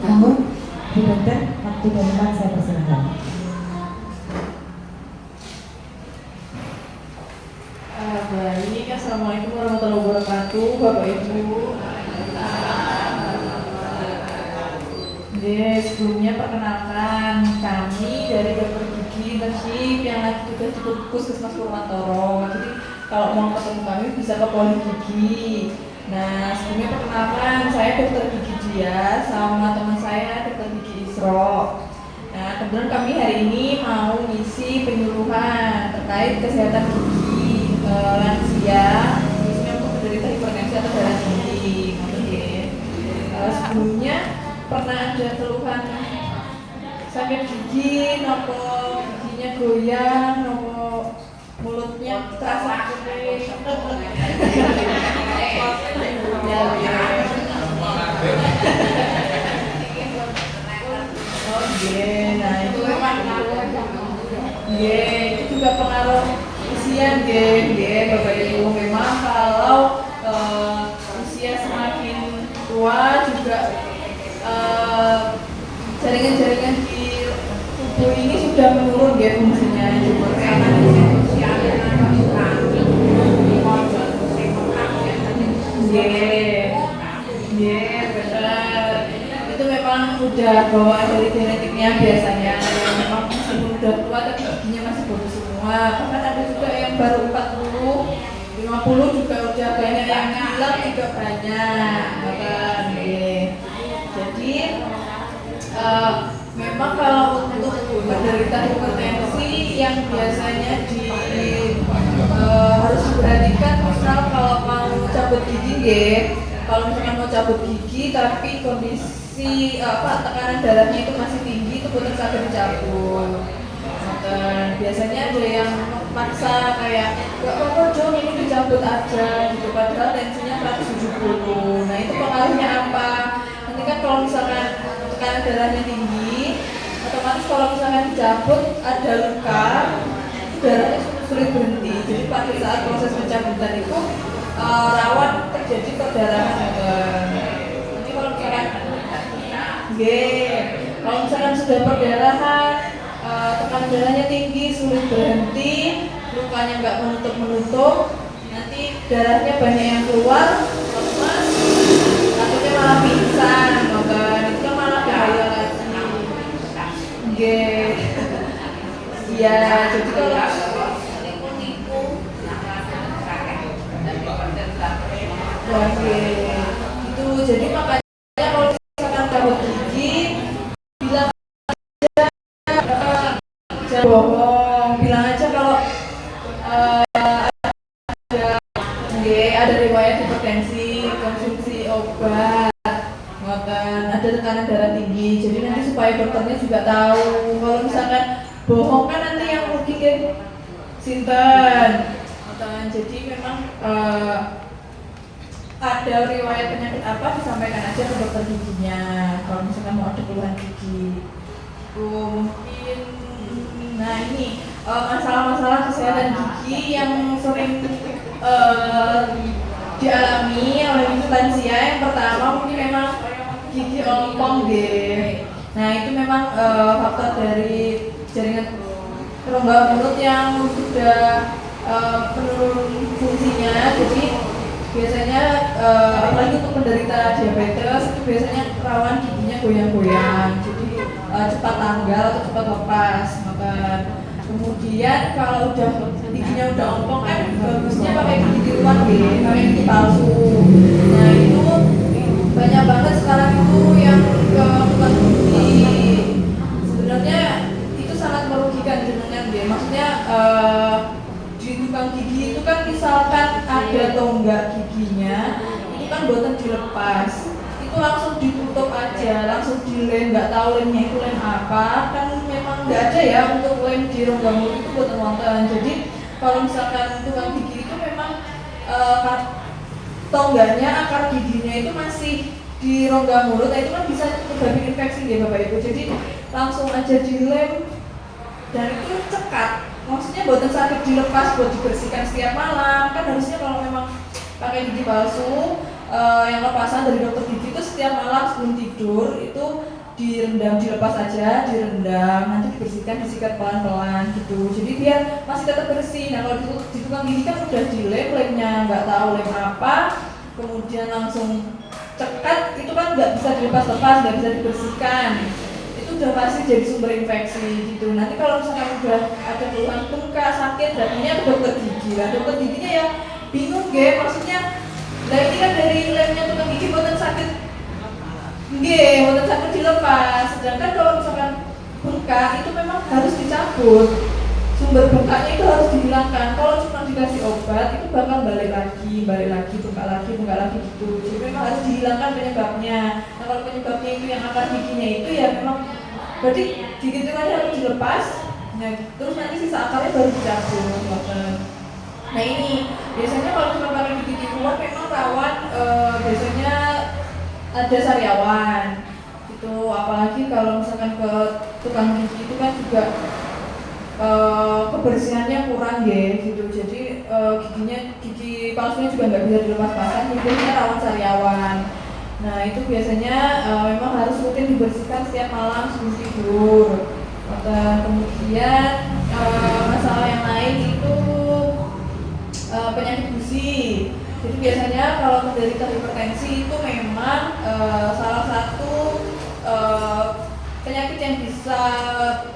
Namun, Bu Dokter, waktu dan tempat saya persilakan. Baik, assalamualaikum warahmatullahi wabarakatuh, Bapak Ibu. Sebelumnya perkenalkan, kami dari Dokter Gigi Internship yang lagi tugas di Puskesmas Purwantoro. Jadi kalau mau ketemu kami bisa ke Poli Gigi. Nah, sebelumnya perkenalkan, saya Dokter Gigi Dia sama teman saya Dokter Gigi Isro. Nah, kebetulan kami hari ini mau ngisi penyuluhan terkait kesehatan gigi lansia, khususnya untuk penderita hipertensi atau darah tinggi. Sebelumnya pernah ada keluhan sakit gigi, nopo giginya goyang, nopo mulutnya terasa kering. Nah itu memang itu juga pengaruh usia, Bapak Ibu. Memang kalau usia semakin tua juga jaringan-jaringan di tubuh ini sudah menurun fungsinya, karena benar. Itu memang udah bawaan dari genetiknya biasanya, yang memang meskipun udah tua tapi giginya masih bagus semua. Bahkan ada juga yang baru 40, 50 juga udah banyak, yang hilang juga banyak. Jadi memang kalau untuk penderita hipertensi yang biasanya harus diperhatikan, misal kalau mau cabut gigi, kalau misalkan mau cabut gigi tapi kondisi tekanan darahnya itu masih tinggi, itu betul sakit dicabut. Biasanya ada yang maksa kayak gak apa-apa John, ini dicabut aja gitu, padahal tensinya 170. Nah itu pengaruhnya apa? Nanti kan kalau misalkan tekanan darahnya tinggi, otomatis kalau misalkan dicabut ada luka, darahnya sulit berhenti. Jadi pada saat proses pencabutan itu rawan terjadi perdarahan. Nanti kalau misalkan sudah perdarahan, tekanan darahnya tinggi, sulit berhenti, lukanya nggak menutup, nanti darahnya banyak yang keluar, lemas, takutnya malah pingsan, itu kan malah bahaya lagi. Iya, jadi kalau itu jadi makanya kalau misalkan cabut gigi bilang aja, jangan bohong, bilang aja kalau ada riwayat hipertensi, konsumsi obat, ada tekanan darah tinggi. Jadi nanti supaya dokternya juga tahu. Kalau misalkan bohong kan nanti yang rugi kan sinten. Jadi memang ada riwayat penyakit apa disampaikan aja ke dokter giginya kalau misalkan mau ada keluhan gigi. Mungkin ini masalah-masalah kesehatan gigi yang sering dialami oleh lansia. Yang pertama mungkin memang gigi ompong Nah itu memang faktor dari jaringan rongga mulut yang sudah menurun fungsinya. Jadi biasanya apalagi untuk penderita diabetes itu biasanya rawan giginya goyang-goyang, jadi cepat tanggal atau cepat lepas. Kemudian kalau giginya udah ompong kan bagusnya pakai gigi tiruan pakai gigi palsu. Nah itu banyak banget sekarang itu yang ke tukang gigi. Sebenarnya itu sangat merugikan jenengan maksudnya di tukang gigi itu kan misalkan ada tonggak giginya, itu kan boten dilepas, itu langsung ditutup aja, langsung dilem, nggak tahu lemnya itu lem apa, kan memang nggak ada ya untuk lem di rongga mulut itu boten wonten. Jadi kalau misalkan tukang gigi itu memang tongganya, akar giginya itu masih di rongga mulut, itu kan bisa menyebabkan infeksi Bapak Ibu. Jadi langsung aja dilem dan itu cekat. Maksudnya buatan sakit dilepas buat dibersihkan setiap malam. Kan harusnya kalau memang pakai gigi palsu yang lepasan dari dokter gigi itu setiap malam sebelum tidur itu direndam, dilepas aja, direndam, nanti dibersihkan, disikat pelan-pelan gitu. Jadi biar masih tetap bersih. Nah kalau di tukang gigi kan udah dilem, lemnya nggak tahu lem apa, kemudian langsung cekat, itu kan nggak bisa dilepas-lepas, nggak bisa dibersihkan. Itu udah pasti jadi sumber infeksi gitu. Nanti kalau misalkan udah ada keluhan bengkak, sakit, datangnya ke dokter gigi. Lah dokter giginya ya bingung maksudnya. Nah ini kan dari lemnya tukang gigi buatan sakit, buatan sakit dilepas. Sedangkan kalau misalkan bengkak itu memang harus dicabut, sumber bengkaknya itu harus dihilangkan. Kalau cuma dikasih obat itu bakal balik lagi, bengkak lagi gitu. Jadi memang harus dihilangkan penyebabnya. Nah kalau penyebabnya itu yang akar giginya itu ya memang berarti gigi itu kan harus dilepas. Nah terus nanti sisa akarnya baru dicabut. Nah ini biasanya kalau cuma pakai gigi keluar memang rawan biasanya ada sariawan itu, apalagi kalau misalkan ke tukang gigi itu kan juga kebersihannya kurang gitu. Jadi gigi palsunya juga nggak bisa dilepas pasang, jadi biasanya rawan sariawan. Nah itu biasanya memang harus rutin dibersihkan setiap malam sebelum tidur. Kemudian masalah yang lain itu penyakit gusi. Jadi biasanya kalau menderita hipertensi itu memang salah satu penyakit yang bisa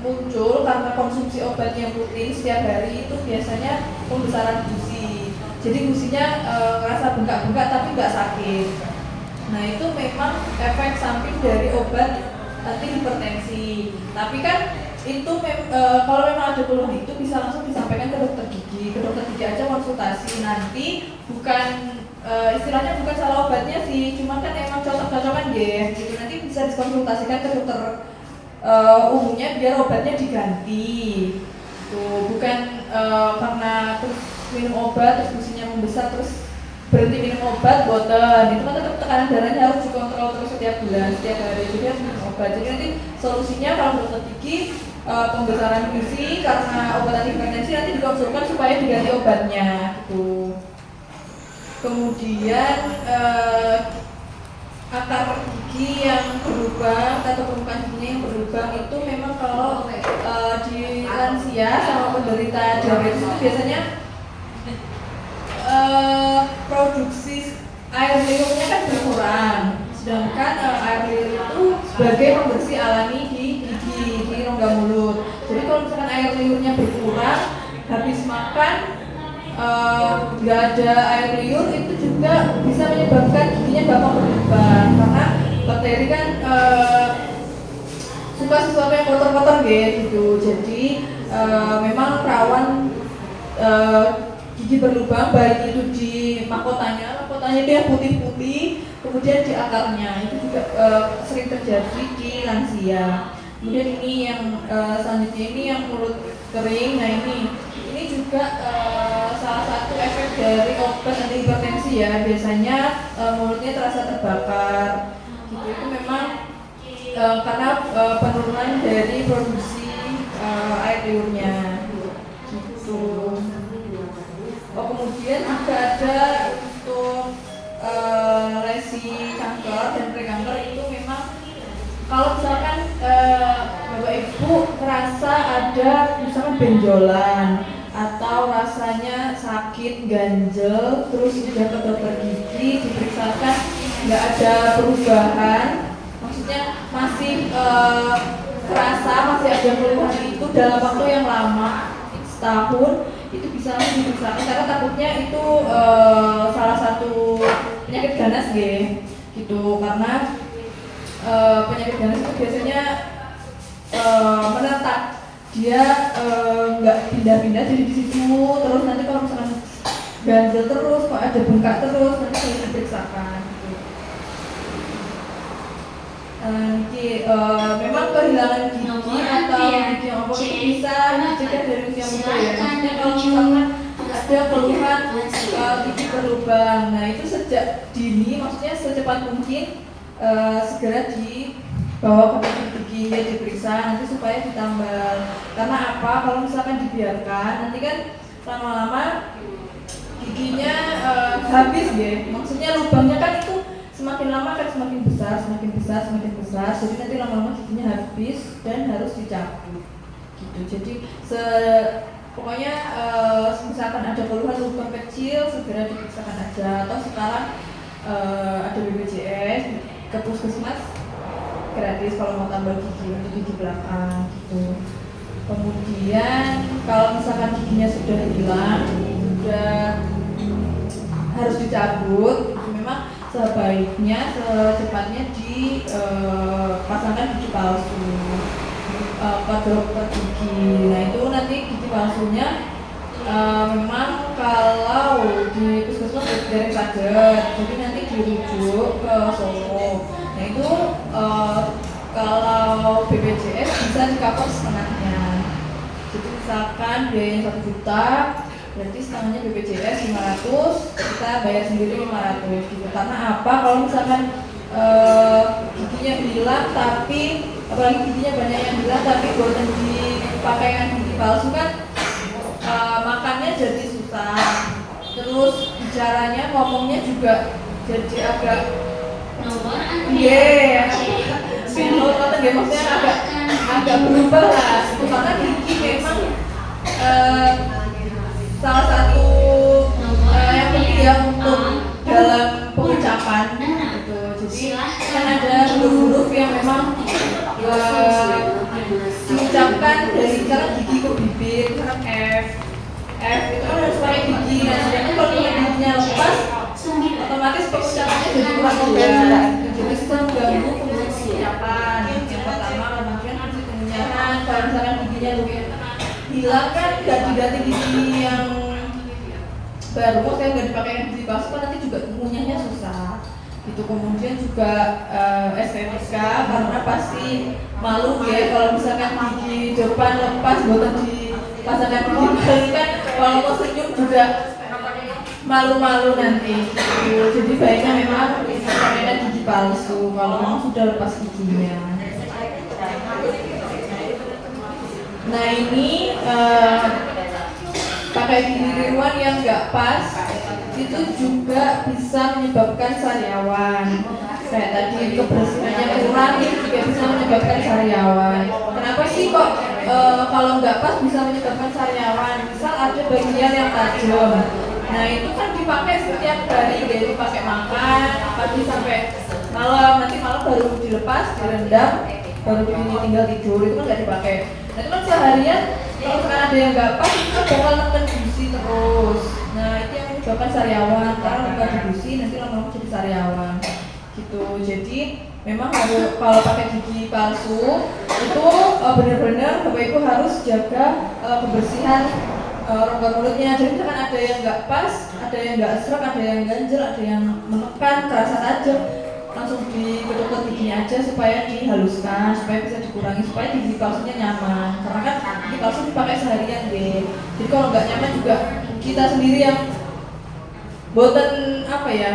muncul karena konsumsi obat yang rutin setiap hari itu biasanya pembesaran gusi. Jadi gusinya ngerasa bengkak-bengkak tapi nggak sakit. Nah itu memang efek samping dari obat anti hipertensi. Tapi kan itu kalau memang ada keluhan itu bisa langsung disampaikan ke dokter gigi. Ke dokter gigi aja konsultasi, nanti bukan istilahnya bukan salah obatnya sih, cuma kan emang cocok-cocokan gitu. Nanti bisa dikonsultasikan ke dokter umumnya biar obatnya diganti. Tuh, bukan karena terus minum obat terus gusinya membesar terus berhenti minum obat, boten. Itu kan tetap tekanan darahnya harus dikontrol terus setiap bulan, setiap hari. Jadi harus minum obat. Jadi nanti solusinya kalau dokter gigi pembesaran gusi karena obat anti hipertensi nanti dikonsulkan supaya diganti obatnya gitu. Kemudian akar gigi yang berlubang atau permukaan giginya yang berlubang itu memang kalau di lansia sama penderita diabetes itu biasanya produksi air liurnya kan berkurang, sedangkan air liur itu sebagai pembersih alami di gigi, di rongga mulut. Jadi kalau misalkan air liurnya berkurang, habis makan nggak ada air liur, itu juga bisa menyebabkan giginya gampang berlubang karena bakteri kan suka sesuatu yang kotor-kotor gitu. Jadi memang rawan gigi berlubang, baik itu di mahkotanya itu yang putih-putih, kemudian di akarnya itu juga sering terjadi di lansia. Kemudian ini yang selanjutnya ini yang mulut kering. Nah ini juga salah satu efek dari obat anti hipertensi ya. Biasanya mulutnya terasa terbakar gitu. Itu memang karena penurunan dari produksi air liurnya gitu. Kemudian juga ada untuk lesi kanker dan prekanker itu memang kalau misalkan Bapak Ibu merasa ada misalkan benjolan atau rasanya sakit, ganjel, terus sudah ke dokter gigi, diperiksakan nggak ada perubahan, maksudnya masih kerasa, masih ada keluhan itu dalam waktu yang lama, setahun, itu bisa langsung diperiksakan karena takutnya itu salah satu penyakit ganas gitu. Karena penyakit ganas itu biasanya menetap, dia nggak pindah-pindah jadi di situ terus. Nanti kalau misalkan ganjel terus, kok ada bengkak terus, nanti harus diperiksakan gitu. Memang kehilangan gigi atau gigi yang ompong itu bisa dicegah dari usia muda ya. Maksudnya kalau misalkan ada keluhan gigi berlubang, nah itu sejak dini, maksudnya secepat mungkin segera dibawa ke dokter gigi, ya diperiksa nanti supaya ditambal. Karena apa? Kalau misalkan dibiarkan, nanti kan lama-lama giginya habis ya. Maksudnya lubangnya kan itu semakin lama kan semakin besar, semakin besar, semakin besar. Jadi nanti lama-lama giginya habis dan harus dicabut. Gitu. Jadi pokoknya misalkan ada keluhan lubang kecil segera diperiksakan aja. Atau sekarang ada BPJS ke puskesmas gratis kalau mau tambah gigi untuk gigi belakang gitu. Kemudian kalau misalkan giginya sudah hilang, sudah harus dicabut, memang sebaiknya secepatnya dipasangkan gigi palsu ke dokter gigi. Nah itu nanti gigi palsunya memang kalau di puskesmas dari padat, jadi nanti dirujuk ke Solo. Nah itu kalau BPJS bisa di cover setengahnya. Jadi misalkan biayanya 1 juta, berarti setengahnya BPJS 500, kita bayar sendiri 500 gitu. Karena apa? Kalau misalkan giginya hilang tapi apalagi giginya banyak yang hilang tapi buatan dipakaikan gigi palsu kan makannya jadi susah. Terus bicaranya ngomongnya juga jadi agak maksudnya agak berubah lah. Itu karena gigi memang salah satu yang penting ya untuk dalam pengucapan gitu. Jadi kan ada huruf-huruf yang memang diucapkan dari cara gigi ke bibir, misalkan F itu kan harus pakai gigi. Nah sedangkan kalau giginya lepas otomatis pengucapannya jadi kurang jelas. Jadi bisa mengganggu fungsi pengucapan. Yang pertama kemudian fungsi pengunyahan. Kalau misalkan giginya hilang kan nggak diganti gigi yang baru, maksudnya nggak dipakai gigi palsu kan nanti juga mengunyahnya susah. Itu kemudian juga estetika karena pasti malu ya kalau misalkan gigi depan lepas buatan dipasangkan gigi palsu kan kalau mau senyum juga malu-malu nanti gitu. Jadi baiknya memang pakaikan gigi palsu kalau memang sudah lepas giginya. Nah ini pakai gigi tiruan yang nggak pas itu juga bisa menyebabkan sariawan. Kayak tadi kebersihannya kurang itu juga bisa menyebabkan sariawan. Kenapa sih kok kalau nggak pas bisa menyebabkan sariawan? Misal ada bagian yang tajam. Nah itu kan dipakai setiap hari, jadi dipakai makan pagi sampai malam, nanti malam baru dilepas, direndam, baru tinggal tidur, itu kan nggak dipakai. Nah itu kan seharian kalau sekarang ada yang nggak pas itu kan bakal neken gusi terus. Nah itu yang menyebabkan sariawan, karena nggak dibusi nanti lama-lama jadi sariawan gitu. Jadi memang harus kalau pakai gigi palsu itu benar-benar Bapak Ibu harus jaga kebersihan rongga mulutnya. Jadi misalkan ada yang nggak pas, ada yang nggak serak, ada yang ganjel, ada yang menekan, terasa tajam, langsung diketuk giginya aja supaya dihaluskan, supaya bisa dikurangi, supaya gigi palsunya nyaman. Karena kan gigi palsu dipakai seharian deh. Jadi kalau nggak nyaman juga kita sendiri yang boten apa ya,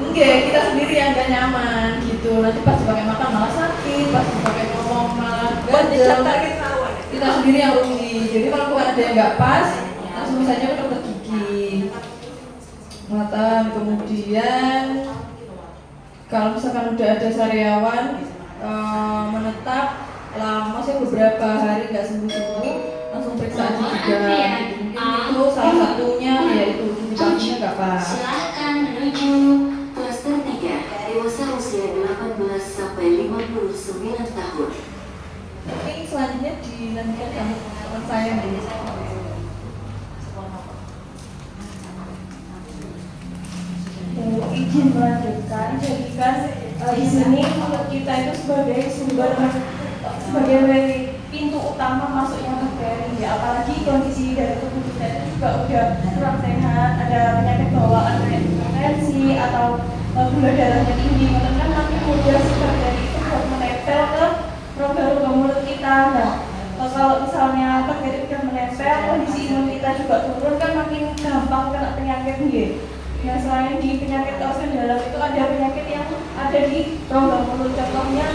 enggak, kita sendiri yang nggak nyaman gitu. Nanti pas dipakai makan malah sakit, pas dipakai ngomong malah ganjel, kita sendiri yang rugi. Jadi kalau bukan ada yang nggak pas, langsung saja ke dokter gigi. Mata kemudian kalau misalkan udah ada sariawan menetap lama sih beberapa hari nggak sembuh-sembuh, langsung periksa aja juga. Mungkin itu salah satunya yaitu gigi palsunya nggak pas. Silahkan menuju klaster 3 dewasa usia 18 sampai 59 tahun. Mungkin selanjutnya dilanjutkan sama teman saya nih. Izin melanjutkan, jadi kan di sini mulut kita itu sebagai sebagai pintu utama masuknya bakteri ya, apalagi kondisi dari tubuh kita itu juga udah kurang sehat, ada penyakit bawaan kayak hipertensi atau gula darahnya tinggi, kan nanti mudah si bakteri itu buat menempel ke rongga-rongga mulut kita. Nah, kalau misalnya bakteri udah menempel, kondisi imun kita juga turun, kan makin gampang kena penyakit nih. Nah selain di penyakit organ dalam itu ada penyakit yang ada di rongga mulut. Contohnya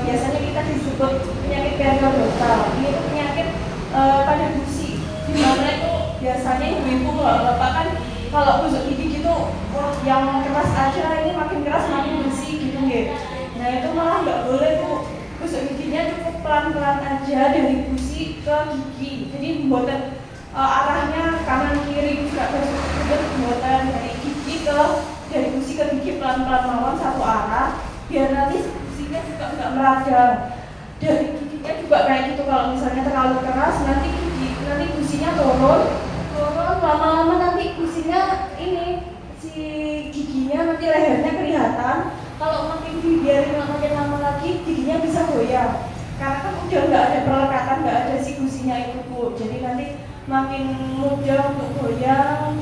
biasanya kita disebut penyakit periodontal. Ini itu penyakit pada gusi di Karena itu biasanya ibu-ibu bapak kan kalau tusuk gigi gitu, wah yang keras aja, ini makin keras makin bersih gitu ya. Nah itu malah nggak boleh bu, tusuk giginya cukup pelan-pelan aja dari gusi ke gigi. Jadi buatan arahnya kanan kiri juga terus buatan dari gigi ke dari gusi ke gigi pelan-pelan mawon satu arah, biar nanti gusinya juga nggak meradang. Dari giginya juga kayak gitu, kalau misalnya terlalu keras nanti gusinya turun lama-lama nanti gusinya ini si giginya nanti lehernya kelihatan. Kalau makin dibiarin makin lama lagi giginya bisa goyang karena kan udah nggak ada perlekatan, nggak ada si gusinya itu bu. Jadi nanti makin mudah untuk goyang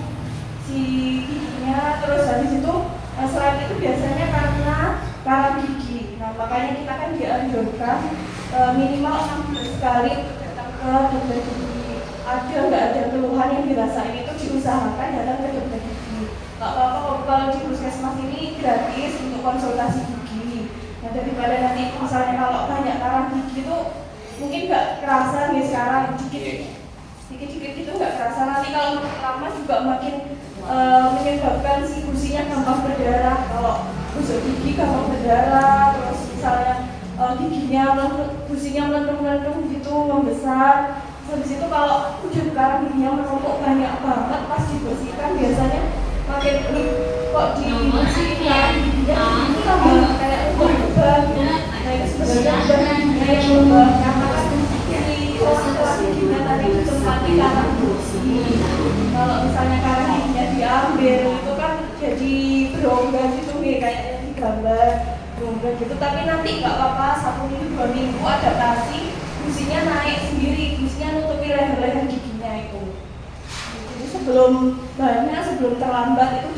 si giginya. Terus habis itu selain itu biasanya karena karang gigi. Nah makanya kita kan dianjurkan minimal 6 kali untuk datang ke dokter gigi. Ada nggak ada keluhan yang dirasain itu diusahakan datang ke dokter gigi. Nggak apa-apa kalau di puskesmas ini gratis untuk konsultasi gigi. Nah daripada nanti misalnya kalau banyak karang gigi itu mungkin nggak kerasa nih sekarang dikit-dikit gitu nggak kerasa, nanti kalau makin lama juga makin menyebabkan si gusinya gampang berdarah. Kalau tusuk gigi gampang berdarah, terus misalnya gusinya melentung-melentung gitu membesar. Habis itu kalau udah karang giginya menumpuk banyak banget pas dibersihkan biasanya makin kok dibersihin karang giginya itu tambah kayak beban. Nah itu sebenarnya udah kayak beban karena kan si orang giginya tadi itu tempatnya karang gigi. Kalau misalnya karang giginya diambil itu kan jadi berongga gitu nih kayak yang di gambar berongga gitu. Tapi nanti nggak apa-apa, 1 minggu 2 minggu adaptasi gusinya naik sendiri, gusinya nutupi leher-leher giginya itu. Jadi sebelum terlambat itu